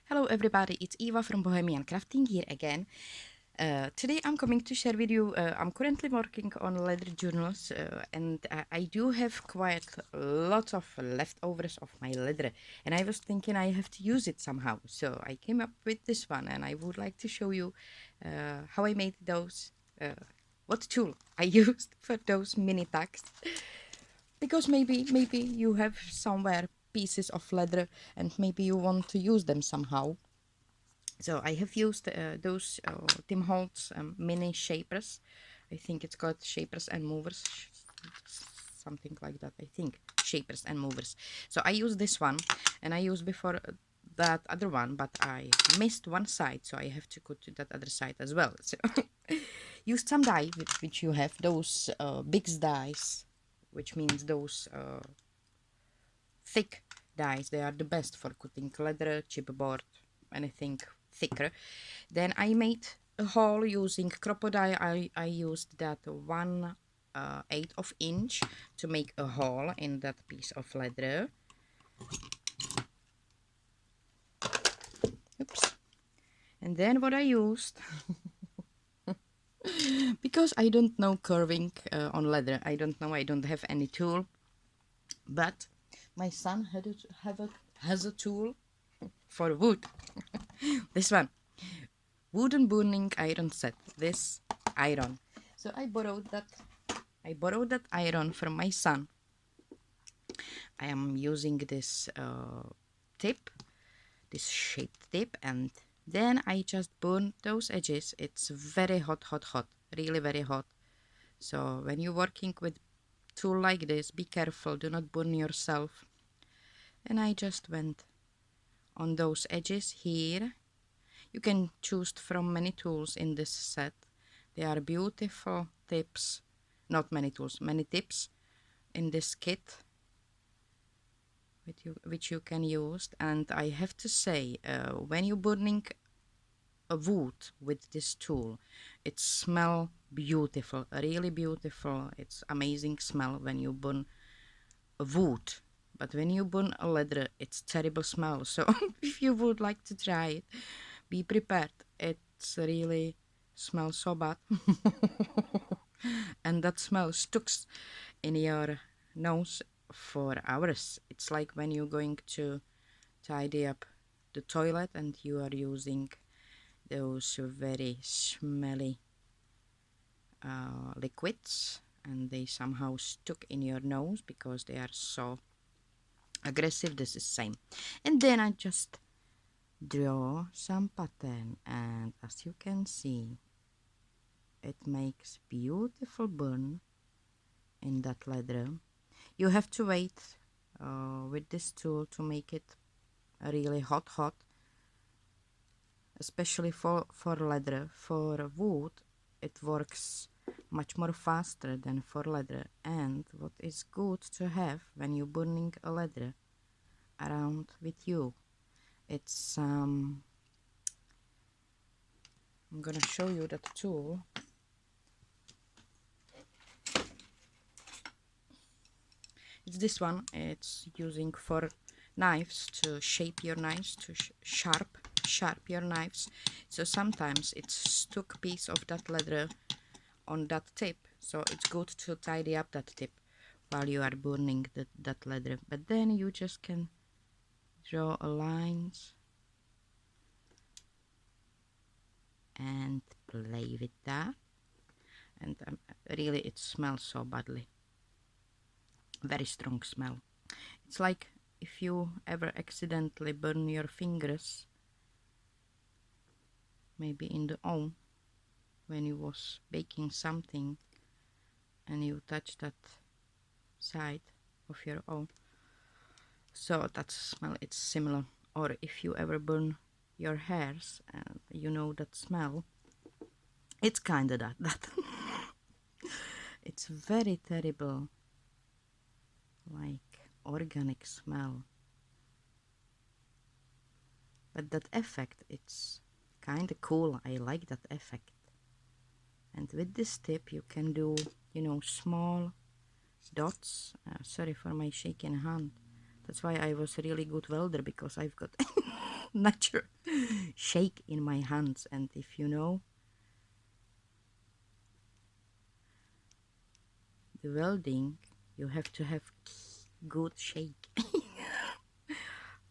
Hello everybody, it's Eva from Bohemian Crafting here again. Today I'm coming to share with you, I'm currently working on leather journals and I do have quite lots of leftovers of my leather, and I was thinking I have to use it somehow. So I came up with this one and I would like to show you how I made those, what tool I used for those mini tags. Because maybe you have somewhere pieces of leather and maybe you want to use them somehow. So I have used those Tim Holtz mini shapers. I think it's called shapers and movers, something like that. I think shapers and movers. So I use this one, and I used before that other one, but I missed one side, so I have to go to that other side as well. So use some die, which you have those big dies, which means those thick dies. They are the best for cutting leather, chipboard, anything thicker. Then I made a hole using crocodile. I used that 1/8 of inch to make a hole in that piece of leather. Oops. And then what I used, because I don't know curving on leather, I don't know, I don't have any tool, but my son has a tool for wood. This one. Wooden burning iron set, this iron. So I borrowed that iron from my son. I am using this tip, this shaped tip, and then I just burn those edges. It's very hot, really very hot. So when you're working with tool like this, be careful, do not burn yourself. And I just went on those edges here. You can choose from many tools in this set. They are beautiful tips, not many tools, many tips in this kit which you can use. And I have to say, when you're burning a wood with this tool, it smells beautiful, really beautiful. It's amazing smell when you burn a wood. But when you burn a leather, it's terrible smell. So if you would like to try it, be prepared. It's really smells so bad. And that smell sticks in your nose for hours. It's like when you're going to tidy up the toilet and you are using those very smelly liquids, and they somehow stuck in your nose because they are so aggressive. This is same. And then I just draw some pattern, and as you can see, it makes beautiful burn in that leather. You have to wait with this tool to make it really hot, especially for leather. For wood it works much more faster than for leather. And what is good to have when you're burning a leather around with you, it's I'm gonna show you that tool. It's this one. It's using for knives, to shape your knives, to sharp your knives. So sometimes it's stuck piece of that leather on that tip, so it's good to tidy up that tip while you are burning that leather. But then you just can draw a lines and play with that. And really it smells so badly, very strong smell. It's like if you ever accidentally burn your fingers, maybe in the oven when you was baking something and you touch that side of your oven, so that smell, it's similar. Or if you ever burn your hairs and you know that smell, it's kind of that it's very terrible, like organic smell, but that effect, it's kind of cool. I like that effect. And with this tip you can do, you know, small dots. Sorry for my shaking hand. That's why I was a really good welder, because I've got natural shake in my hands. And if you know the welding, you have to have good shake.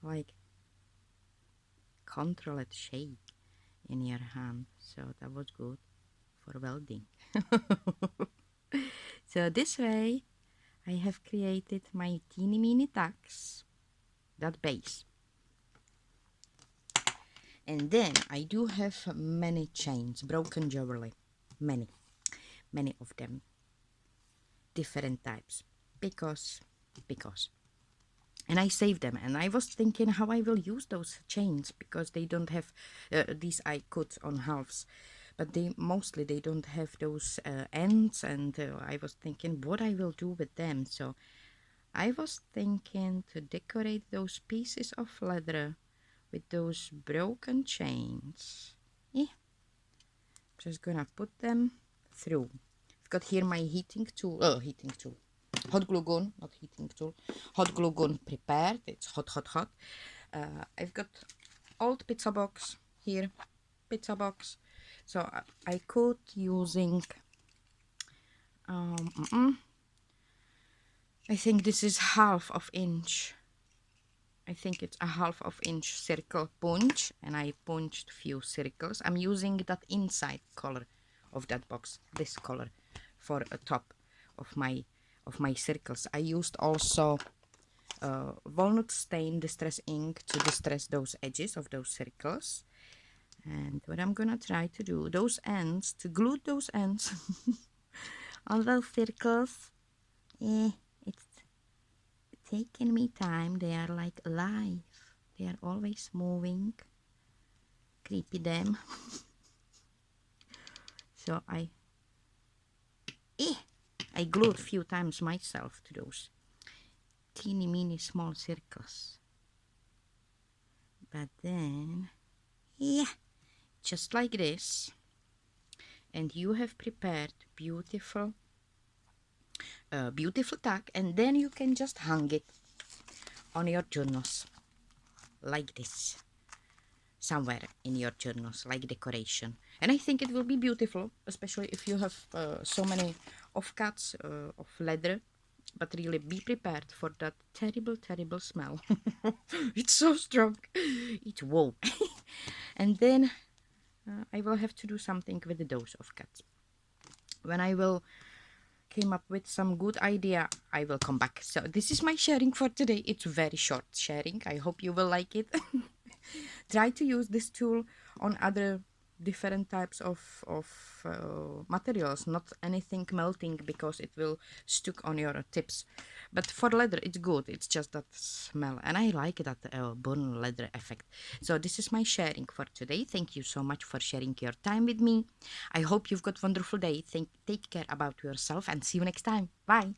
Like controlled shake in your hand. So that was good for welding. So this way I have created my teeny mini tags, that base. And then I do have many chains, broken jewelry, many of them, different types, because and I saved them, and I was thinking how I will use those chains, because they don't have these I cut on halves, but they don't have those ends, and I was thinking what I will do with them. So I was thinking to decorate those pieces of leather with those broken chains. Just gonna put them through. I've got here my hot glue gun, not heating tool, hot glue gun prepared. It's hot. I've got old pizza box here, so I could using I think this is half of inch. I think it's a half of inch circle punch, and I punched few circles. I'm using that inside color of that box, this color, for a top of my circles. I used also walnut stain distress ink to distress those edges of those circles. And what I'm gonna try to do, to glue those ends on those circles, it's taking me time. They are like alive. They are always moving. Creepy them. So I glued a few times myself to those teeny mini small circles. But then, just like this. And you have prepared beautiful tag, and then you can just hang it on your journals like this, somewhere in your journals, like decoration. And I think it will be beautiful, especially if you have so many offcuts of leather. But really be prepared for that terrible smell. It's so strong. It's wow. And then I will have to do something with those offcuts. When I will came up with some good idea, I will come back. So this is my sharing for today. It's very short sharing. I hope you will like it. Try to use this tool on other different types of materials, not anything melting, because it will stick on your tips. But for leather it's good, it's just that smell, and I like that burn leather effect. So this is my sharing for today. Thank you so much for sharing your time with me. I hope you've got a wonderful day. Take care about yourself, and see you next time. Bye.